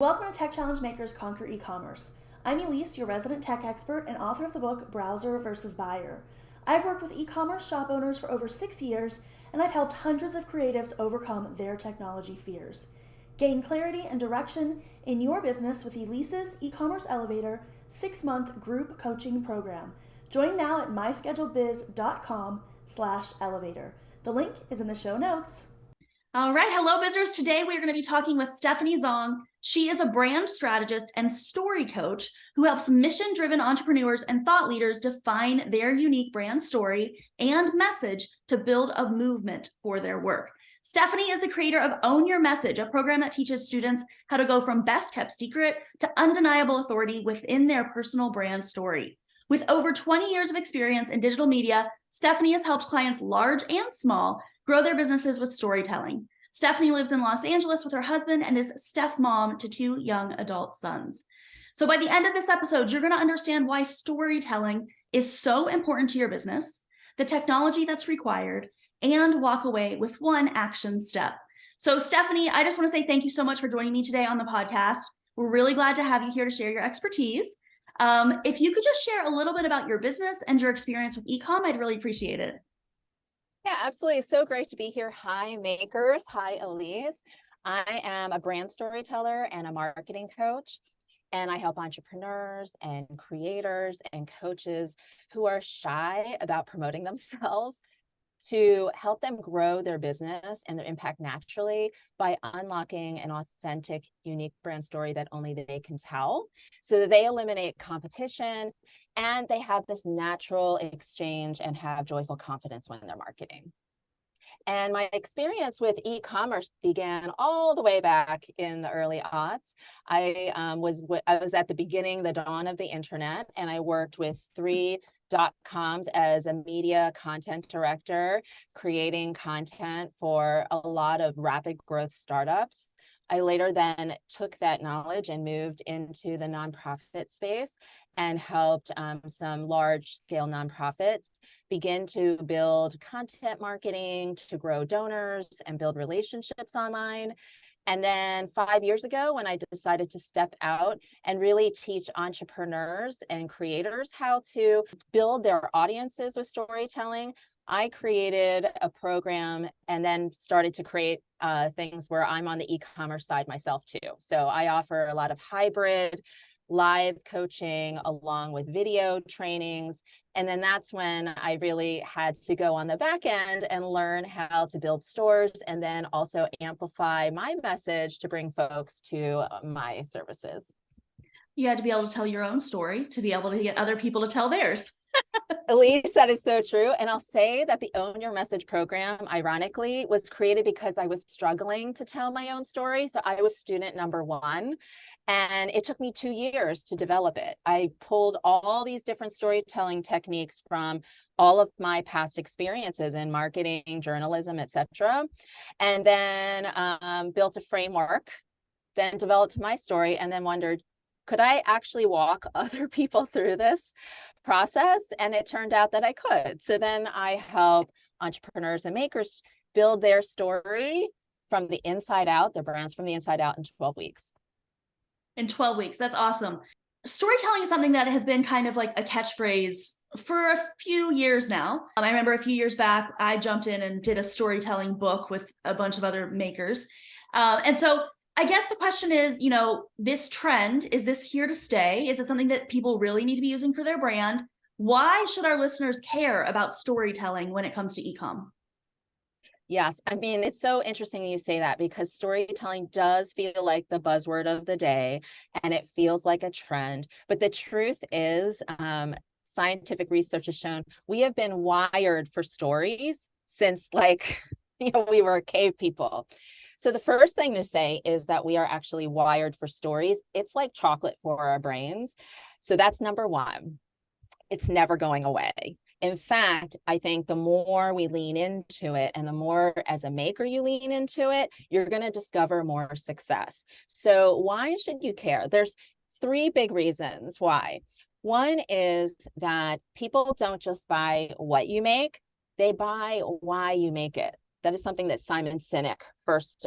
Welcome to Tech Challenge Makers Conquer E-Commerce. I'm Elise, your resident tech expert and author of the book Browser versus Buyer. I've worked with e-commerce shop owners for over 6 years, and I've helped hundreds of creatives overcome their technology fears. Gain clarity and direction in your business with Elise's E-commerce Elevator 6-month group coaching program. Join now at myscheduledbiz.com/elevator. The link is in the show notes. All right, hello Bizzers. Today we are going to be talking with Stephanie Zhong. She is a brand strategist and story coach who helps mission-driven entrepreneurs and thought leaders define their unique brand story and message to build a movement for their work. Stephanie is the creator of Own Your Message, a program that teaches students how to go from best kept secret to undeniable authority within their personal brand story. With over 20 years of experience in digital media, Stephanie has helped clients large and small grow their businesses with storytelling. Stephanie lives in Los Angeles with her husband and is step mom to 2 young adult sons. So by the end of this episode, you're going to understand why storytelling is so important to your business, the technology that's required, and walk away with one action step. So Stephanie, I just want to say thank you so much for joining me today on the podcast. We're really glad to have you here to share your expertise. If you could just share a little bit about your business and your experience with ecom, I'd really appreciate it. Yeah, absolutely. So great to be here. Hi, makers. Hi, Elise. I am a brand storyteller and a marketing coach, and I help entrepreneurs and creators and coaches who are shy about promoting themselves to help them grow their business and their impact naturally by unlocking an authentic, unique brand story that only they can tell, so that they eliminate competition and they have this natural exchange and have joyful confidence when they're marketing. And my experience with e-commerce began all the way back in the early aughts. I was at the beginning, the dawn of the internet, and I worked with 3 .coms as a media content director, creating content for a lot of rapid growth startups. I later then took that knowledge and moved into the nonprofit space and helped some large scale nonprofits begin to build content marketing, to grow donors and build relationships online. And then 5 years ago, when I decided to step out and really teach entrepreneurs and creators how to build their audiences with storytelling, I created a program and then started to create things where I'm on the e-commerce side myself too. So I offer a lot of hybrid live coaching along with video trainings. And then that's when I really had to go on the back end and learn how to build stores and then also amplify my message to bring folks to my services. You had to be able to tell your own story to be able to get other people to tell theirs. Elise, that is so true. And I'll say that the Own Your Message program, ironically, was created because I was struggling to tell my own story. So I was student number 1, and it took me 2 years to develop it. I pulled all these different storytelling techniques from all of my past experiences in marketing, journalism, etc., and then built a framework, then developed my story, and then wondered, could I actually walk other people through this process? And it turned out that I could. So then I help entrepreneurs and makers build their story from the inside out, their brands from the inside out, in 12 weeks. In 12 weeks, that's awesome. Storytelling is something that has been kind of like a catchphrase for a few years now. I remember a few years back, I jumped in and did a storytelling book with a bunch of other makers. And so I guess the question is, this trend, is this here to stay? Is it something that people really need to be using for their brand? Why should our listeners care about storytelling when it comes to e-com? Yes, I mean, it's so interesting you say that, because storytelling does feel like the buzzword of the day and it feels like a trend. But the truth is, scientific research has shown we have been wired for stories since we were cave people. So the first thing to say is that we are actually wired for stories. It's like chocolate for our brains. So that's number 1. It's never going away. In fact, I think the more we lean into it and the more as a maker you lean into it, you're going to discover more success. So why should you care? There's 3 big reasons why. One is that people don't just buy what you make, they buy why you make it. That is something that Simon Sinek first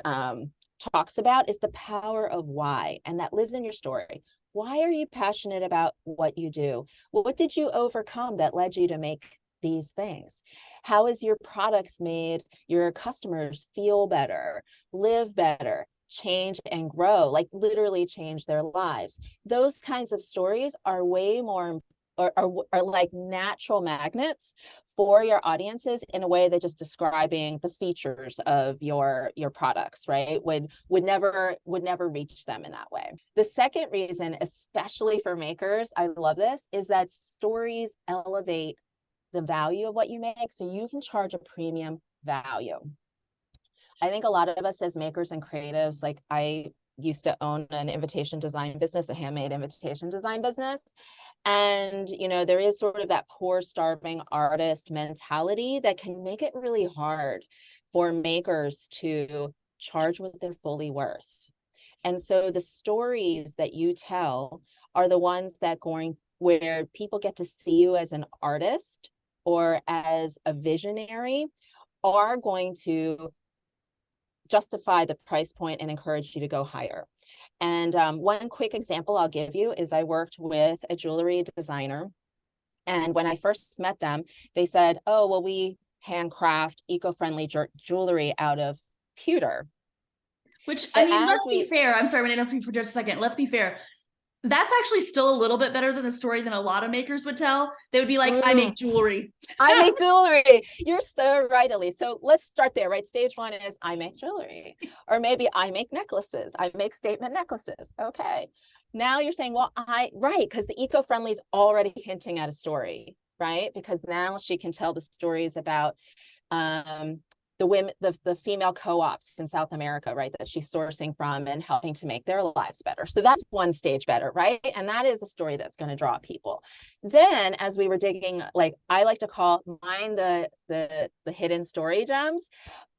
talks about is the power of why, and that lives in your story. Why are you passionate about what you do? What did you overcome that led you to make these things? How has your products made your customers feel better, live better, change and grow, like literally change their lives? Those kinds of stories are way more, are like natural magnets for your audiences in a way that just describing the features of your products, right, would never reach them in that way. The second reason, especially for makers, I love this, is that stories elevate the value of what you make, so you can charge a premium value. I think a lot of us as makers and creatives, like I used to own an invitation design business, a handmade invitation design business. And, you know, there is sort of that poor starving artist mentality that can make it really hard for makers to charge what they're fully worth. And so the stories that you tell are the ones that where people get to see you as an artist or as a visionary, are going to justify the price point and encourage you to go higher. And one quick example I'll give you is I worked with a jewelry designer. And when I first met them, they said, oh, well, we handcraft eco-friendly jewelry out of pewter. Which, I mean, let's be fair. I'm sorry, I interrupt you for just a second. Let's be fair. That's actually still a little bit better than the story than a lot of makers would tell. They would be like, I make jewelry. I make jewelry. You're so right, Elise. So let's start there, right? Stage one is I make jewelry. Or maybe I make necklaces. I make statement necklaces. Okay. Now you're saying, well, right, because the eco-friendly is already hinting at a story, right? Because now she can tell the stories about the women, the female co-ops in South America, right, that she's sourcing from and helping to make their lives better. So that's one stage better, right? And that is a story that's going to draw people. Then as we were digging, like I like to call mine the hidden story gems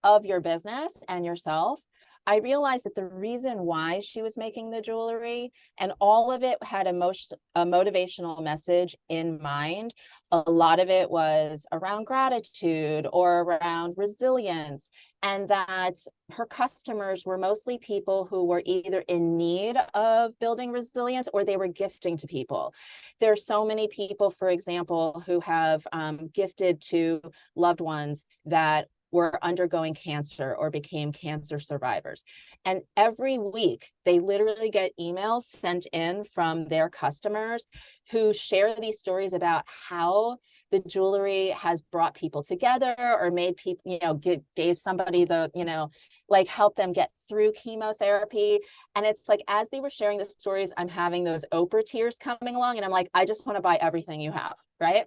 of your business and yourself, I realized that the reason why she was making the jewelry and all of it had a motivational message in mind. A lot of it was around gratitude or around resilience, and that her customers were mostly people who were either in need of building resilience or they were gifting to people. There are so many people, for example, who have gifted to loved ones that were undergoing cancer or became cancer survivors. And every week, they literally get emails sent in from their customers who share these stories about how the jewelry has brought people together or made people, you know, gave somebody the, you know, like help them get through chemotherapy. And it's like, as they were sharing the stories, I'm having those Oprah tears coming along and I'm like, I just want to buy everything you have, right?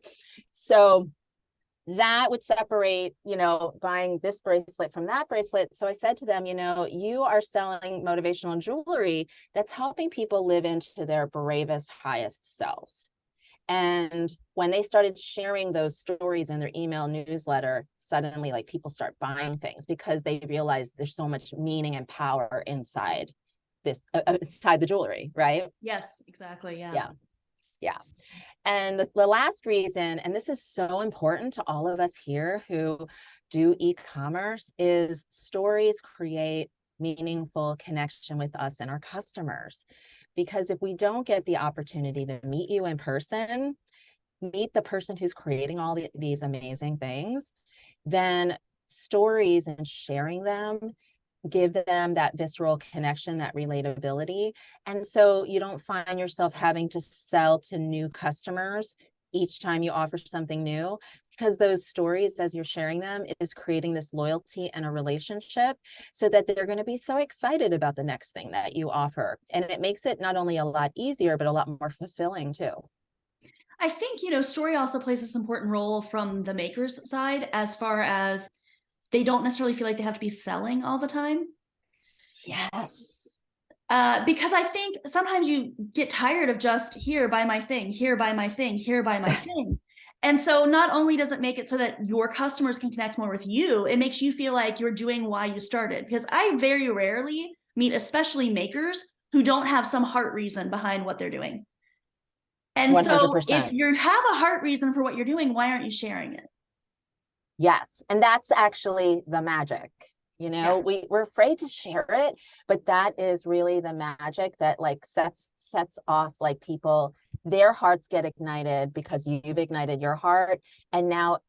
So that would separate, you know, buying this bracelet from that bracelet. So I said to them, you know, you are selling motivational jewelry that's helping people live into their bravest, highest selves. And when they started sharing those stories in their email newsletter, suddenly like people start buying things because they realize there's so much meaning and power inside this, inside the jewelry, right? Yes, exactly. Yeah. Yeah. Yeah. And the last reason, and this is so important to all of us here who do e-commerce, is stories create meaningful connection with us and our customers. Because if we don't get the opportunity to meet you in person, meet the person who's creating all these amazing things, then stories and sharing them give them that visceral connection, that relatability. And so you don't find yourself having to sell to new customers each time you offer something new, because those stories, as you're sharing them, is creating this loyalty and a relationship so that they're going to be so excited about the next thing that you offer. And it makes it not only a lot easier, but a lot more fulfilling too. I think, you know, story also plays this important role from the maker's side as far as they don't necessarily feel like they have to be selling all the time. Yes. Because I think sometimes you get tired of just here, buy my thing, here, buy my thing, here, buy my thing. And so not only does it make it so that your customers can connect more with you, it makes you feel like you're doing why you started. Because I very rarely meet, especially makers, who don't have some heart reason behind what they're doing. And 100%. so if you have a heart reason for what you're doing, why aren't you sharing it? Yes. And that's actually the magic. We're afraid to share it, but that is really the magic that like sets off like people, their hearts get ignited because you've ignited your heart. And now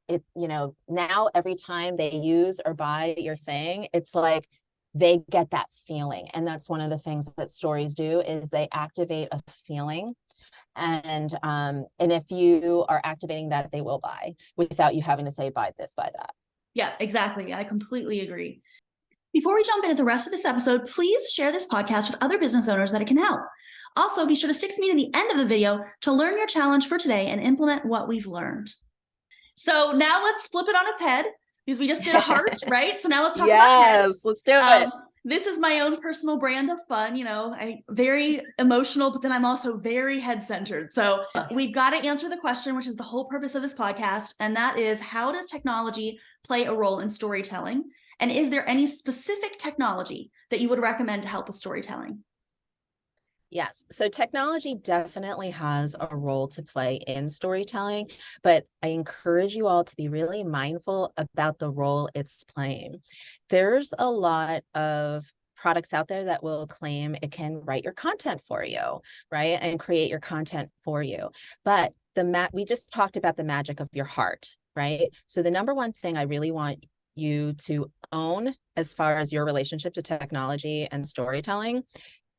now every time they use or buy your thing, it's like they get that feeling. And that's one of the things that stories do, is they activate a feeling. And if you are activating that, they will buy without you having to say, buy this, buy that. Yeah, exactly. I completely agree. Before we jump into the rest of this episode, please share this podcast with other business owners that it can help. Also, be sure to stick to me to the end of the video to learn your challenge for today and implement what we've learned. So now let's flip it on its head, because we just did a heart, right? So now let's talk about head. Yes, let's do it. This is my own personal brand of fun. I'm very emotional, but then I'm also very head-centered. So we've got to answer the question, which is the whole purpose of this podcast. And that is, how does technology play a role in storytelling? And is there any specific technology that you would recommend to help with storytelling? Yes. So technology definitely has a role to play in storytelling, but I encourage you all to be really mindful about the role it's playing. There's a lot of products out there that will claim it can write your content for you, right? And create your content for you. But we just talked about the magic of your heart, right? So the number one thing I really want you to own as far as your relationship to technology and storytelling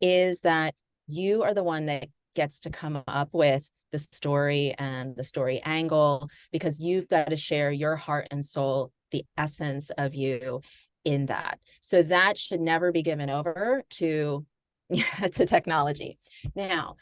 is that you are the one that gets to come up with the story and the story angle, because you've got to share your heart and soul, the essence of you in that. So that should never be given over to technology. Now,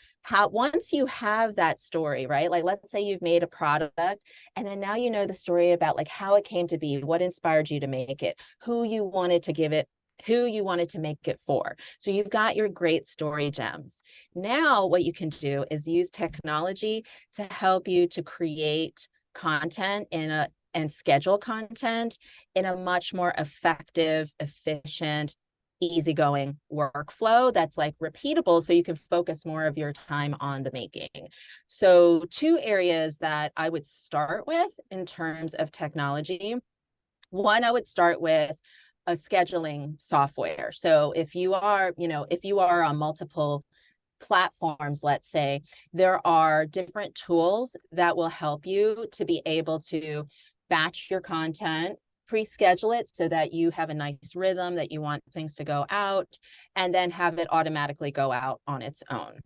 once you have that story, right? Like, let's say you've made a product, and then now you know the story about like how it came to be, what inspired you to make it, who you wanted to make it for. So you've got your great story gems. Now what you can do is use technology to help you to create content and schedule content in a much more effective, efficient, easygoing workflow that's like repeatable, so you can focus more of your time on the making. So 2 areas that I would start with in terms of technology. One, I would start with a scheduling software. So if you are on multiple platforms, let's say, there are different tools that will help you to be able to batch your content, pre-schedule it so that you have a nice rhythm that you want things to go out, and then have it automatically go out on its own.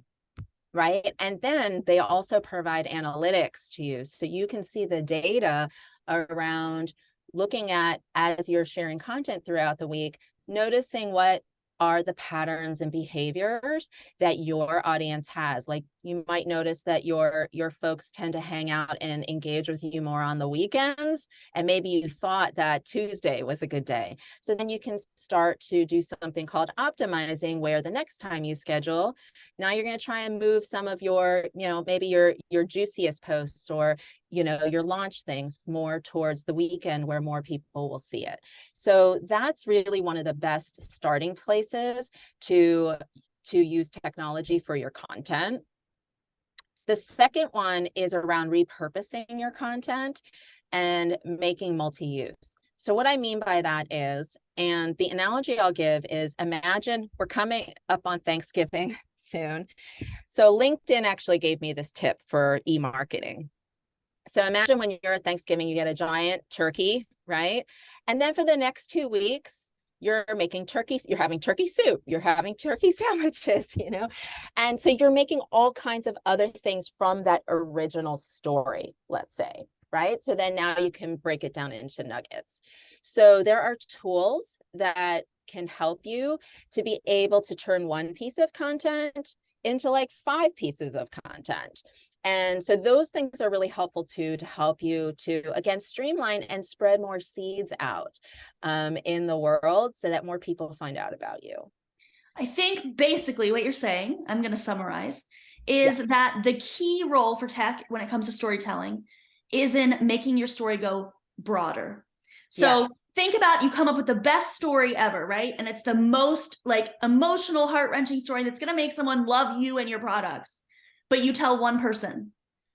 Right. And then they also provide analytics to you, so you can see the data around looking at, as you're sharing content throughout the week, noticing what are the patterns and behaviors that your audience has. Like, you might notice that your folks tend to hang out and engage with you more on the weekends, and maybe you thought that Tuesday was a good day. So then you can start to do something called optimizing, where the next time you schedule, now you're going to try and move some of your, maybe your juiciest posts or your launch things more towards the weekend where more people will see it. So that's really one of the best starting places to use technology for your content. The second one is around repurposing your content and making multi-use. So what I mean by that is, and the analogy I'll give is, imagine we're coming up on Thanksgiving soon. So LinkedIn actually gave me this tip for e-marketing. So imagine when you're at Thanksgiving, you get a giant turkey, right? And then for the next 2 weeks, you're making turkey, you're having turkey soup, you're having turkey sandwiches, And so you're making all kinds of other things from that original story, let's say, right? So then now you can break it down into nuggets. So there are tools that can help you to be able to turn one piece of content into like 5 pieces of content. And so those things are really helpful to help you to, again, streamline and spread more seeds out in the world so that more people find out about you. I think basically what you're saying, I'm going to summarize, is that the key role for tech when it comes to storytelling is in making your story go broader. So think about, you come up with the best story ever, right? And it's the most like emotional, heart-wrenching story that's going to make someone love you and your products, but you tell one person.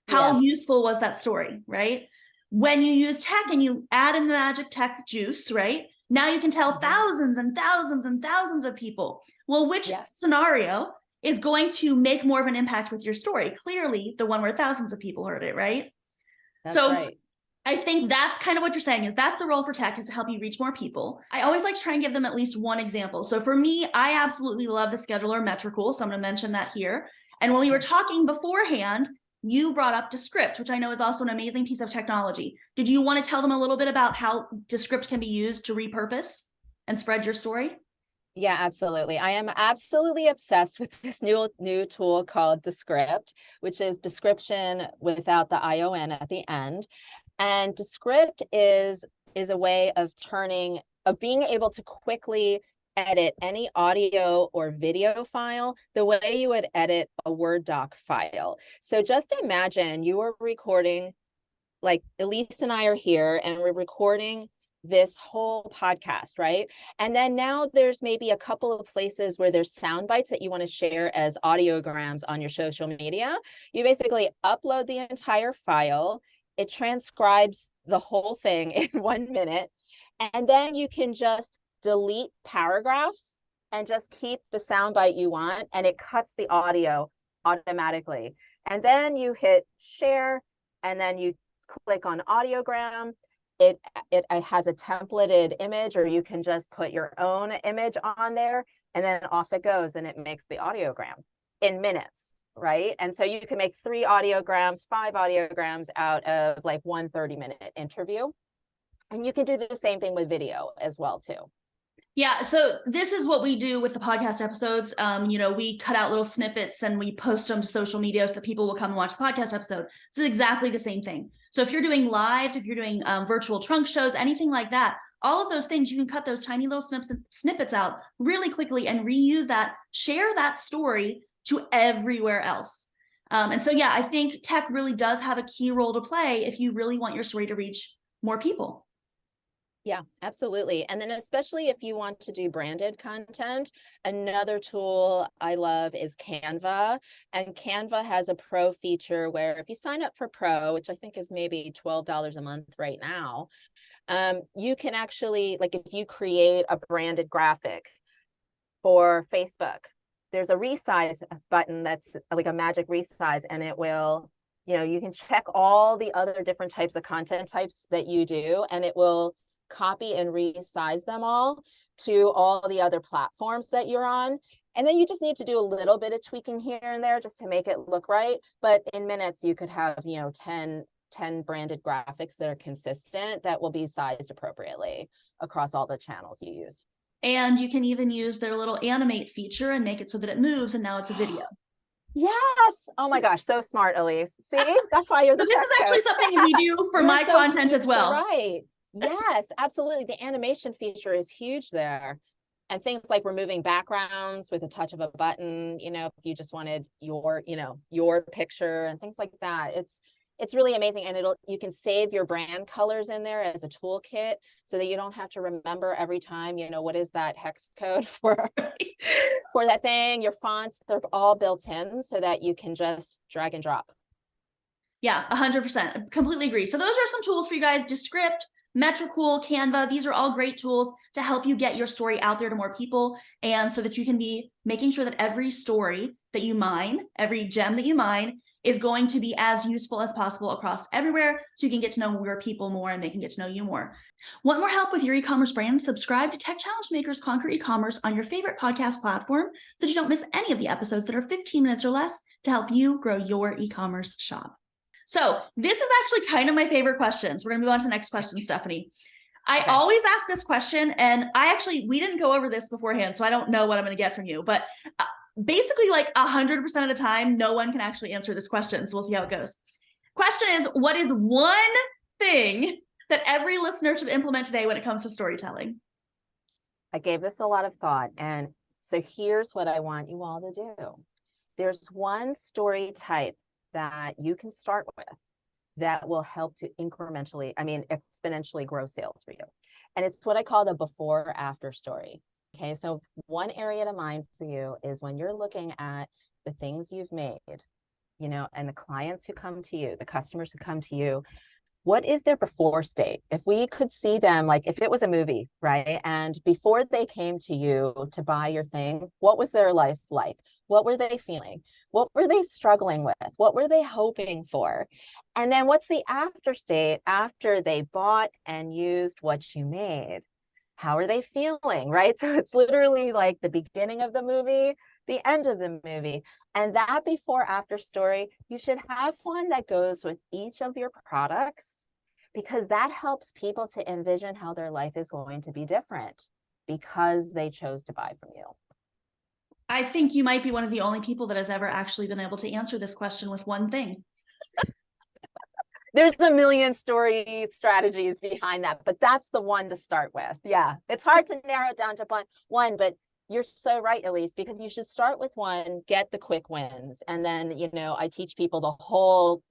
How useful was that story, right? When you use tech and you add in the magic tech juice, right? Now you can tell Mhm. thousands and thousands and thousands of people. Well, which Yes, scenario is going to make more of an impact with your story? Clearly, the one where thousands of people heard it, right? that's So right. I think that's kind of what you're saying, is that's the role for tech, is to help you reach more people. I always like to try and give them at least one example. So for me, I absolutely love the scheduler Metricool. So I'm going to mention that here. And when we were Yeah. talking beforehand, you brought up Descript, which I know is also an amazing piece of technology. Did you want to tell them a little bit about how Descript can be used to repurpose and spread your story? Yeah, absolutely. I am absolutely obsessed with this new tool called Descript, which is description without the ION at the end. And Descript is a way of being able to quickly edit any audio or video file the way you would edit a Word doc file. So just imagine you are recording, like Elise and I are here, and we're recording this whole podcast, right? And then now there's maybe a couple of places where there's sound bites that you want to share as audiograms on your social media. You basically upload the entire file, it transcribes the whole thing in 1 minute, and then you can just delete paragraphs and just keep the sound bite you want, and it cuts the audio automatically. And then you hit share, and then you click on audiogram. It has a templated image, or you can just put your own image on there, and then off it goes, and it makes the audiogram in minutes, right? And so you can make 3 audiograms, 5 audiograms out of like 1 30-minute interview. And you can do the same thing with video as well too. Yeah, so this is what we do with the podcast episodes. We cut out little snippets and we post them to social media so that people will come and watch the podcast episode. So it's exactly the same thing. So if you're doing lives, if you're doing virtual trunk shows, anything like that, all of those things, you can cut those tiny little snippets out really quickly and reuse that, share that story to everywhere else. And so, yeah, I think tech really does have a key role to play if you really want your story to reach more people. Yeah, absolutely. And then especially if you want to do branded content, another tool I love is Canva. And Canva has a pro feature where if you sign up for pro, which I think is maybe $12 a month right now, you can actually, like, if you create a branded graphic for Facebook, there's a resize button that's like a magic resize, and it will, you can check all the other different types of content types that you do, and it will copy and resize them all to all the other platforms that you're on. And then you just need to do a little bit of tweaking here and there just to make it look right. But in minutes, you could have, 10 branded graphics that are consistent that will be sized appropriately across all the channels you use. And you can even use their little animate feature and make it so that it moves, and now it's a video. Yes. Oh my gosh. So smart, Elise. See, that's why you're the So this tech is actually coach. something we do for my content as You're so well. right. Yes, absolutely. The animation feature is huge there. And things like removing backgrounds with a touch of a button, if you just wanted your picture and things like that. It's really amazing. And you can save your brand colors in there as a toolkit so that you don't have to remember every time, what is that hex code for for that thing. Your fonts, they're all built in so that you can just drag and drop. Yeah, 100%. Completely agree. So those are some tools for you guys. Descript, Metricool, Canva. These are all great tools to help you get your story out there to more people, and so that you can be making sure that every story that you mine, every gem that you mine, is going to be as useful as possible across everywhere, so you can get to know your people more and they can get to know you more. Want more help with your e-commerce brand? Subscribe to Tech Challenge Makers Conquer E-commerce on your favorite podcast platform so that you don't miss any of the episodes that are 15 minutes or less to help you grow your e-commerce shop. So this is actually kind of my favorite questions. We're going to move on to the next question, Stephanie. I always ask this question, and we didn't go over this beforehand, so I don't know what I'm going to get from you, but basically like 100% of the time, no one can actually answer this question. So we'll see how it goes. Question is, what is one thing that every listener should implement today when it comes to storytelling? I gave this a lot of thought. And so here's what I want you all to do. There's one story type that you can start with that will help to exponentially grow sales for you. And it's what I call the before after story. Okay, so one area to mind for you is when you're looking at the things you've made, and the clients who come to you, the customers who come to you, what is their before state? If we could see them, like if it was a movie, right? And before they came to you to buy your thing, what was their life like? What were they feeling? What were they struggling with? What were they hoping for? And then what's the after state after they bought and used what you made? How are they feeling, right? So it's literally like the beginning of the movie, the end of the movie. And that before after story, you should have one that goes with each of your products, because that helps people to envision how their life is going to be different because they chose to buy from you. I think you might be one of the only people that has ever actually been able to answer this question with one thing. There's a million story strategies behind that, but that's the one to start with. Yeah, it's hard to narrow it down to one, but you're so right, Elise, because you should start with one, get the quick wins. And then, I teach people the whole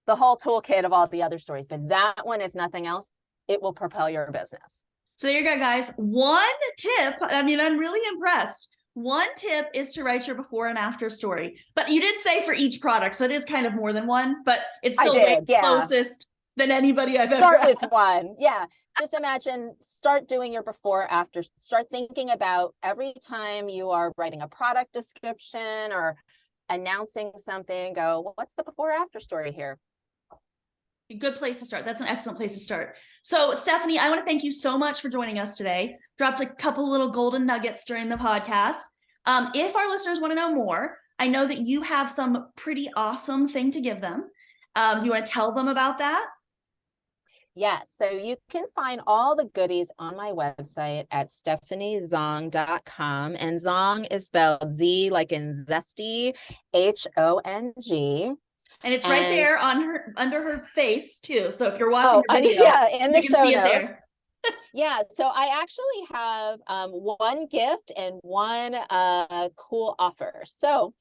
toolkit of all the other stories. But that one, if nothing else, it will propel your business. So there you go, guys. One tip. I'm really impressed. One tip is to write your before and after story. But you did say for each product, so it is kind of more than one, but it's still closest than anybody I've ever Start with one. Yeah. Just imagine, start doing your before after, start thinking about every time you are writing a product description or announcing something, go, what's the before after story here? A good place to start. That's an excellent place to start. So Stephanie, I want to thank you so much for joining us today. Dropped a couple little golden nuggets during the podcast. If our listeners want to know more, I know that you have some pretty awesome thing to give them. Do you want to tell them about that? Yes, so you can find all the goodies on my website at stephaniezhong.com. And Zhong is spelled Z like in zesty, Hong. And it's right there under her face too. So if you're watching the video, in the show notes. There. Yeah, so I actually have one gift and one cool offer. So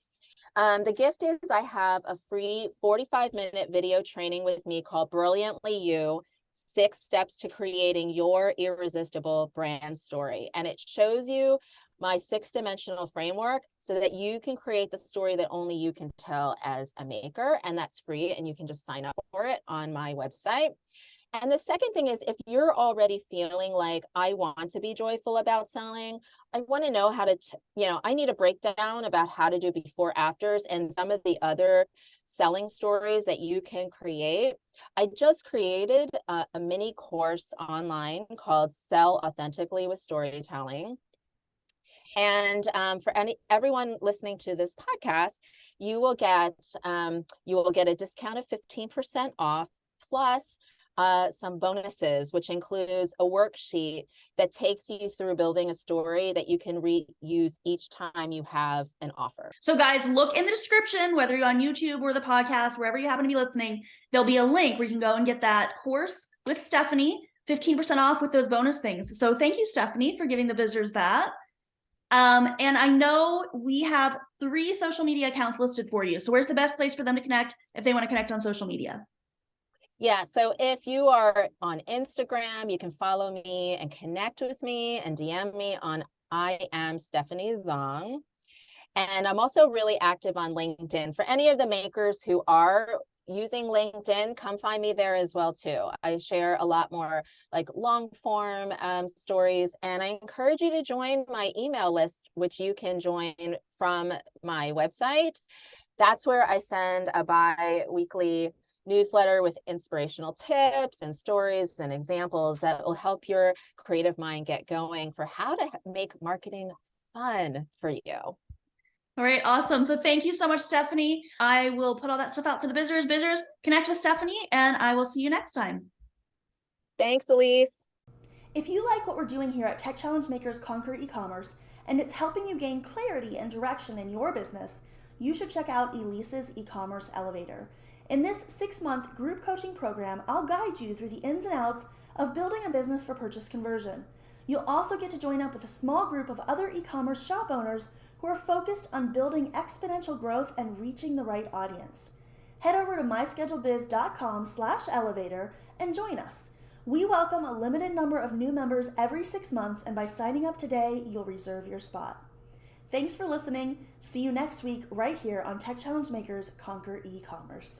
the gift is I have a free 45-minute video training with me called Brilliantly You, 6 Steps to Creating Your Irresistible Brand Story. And it shows you my 6-dimensional framework so that you can create the story that only you can tell as a maker. And that's free. And you can just sign up for it on my website. And the second thing is, if you're already feeling like I want to be joyful about selling, I want to know how to, I need a breakdown about how to do before afters and some of the other selling stories that you can create. I just created a mini course online called Sell Authentically with Storytelling. And for everyone listening to this podcast, you will get a discount of 15% off plus some bonuses, which includes a worksheet that takes you through building a story that you can reuse each time you have an offer. So guys, look in the description, whether you're on YouTube or the podcast, wherever you happen to be listening, there'll be a link where you can go and get that course with Stephanie, 15% off with those bonus things. So thank you, Stephanie, for giving the visitors that. And I know we have 3 social media accounts listed for you. So where's the best place for them to connect if they want to connect on social media? Yeah, so if you are on Instagram, you can follow me and connect with me and DM me on I am Stephanie Zhong. And I'm also really active on LinkedIn. For any of the makers who are using LinkedIn, come find me there as well too. I share a lot more like long form stories, and I encourage you to join my email list, which you can join from my website. That's where I send a bi-weekly newsletter with inspirational tips and stories and examples that will help your creative mind get going for how to make marketing fun for you. All right, awesome. So thank you so much, Stephanie. I will put all that stuff out for the visitors. Visitors, connect with Stephanie, and I will see you next time. Thanks, Elise. If you like what we're doing here at Tech Challenge Makers Conquer E-commerce, and it's helping you gain clarity and direction in your business, you should check out Elise's e-commerce elevator. In this 6-month group coaching program, I'll guide you through the ins and outs of building a business for purchase conversion. You'll also get to join up with a small group of other e-commerce shop owners who are focused on building exponential growth and reaching the right audience. Head over to myscheduledbiz.com/elevator and join us. We welcome a limited number of new members every 6 months, and by signing up today, you'll reserve your spot. Thanks for listening. See you next week right here on Tech Challenge Makers Conquer E-commerce.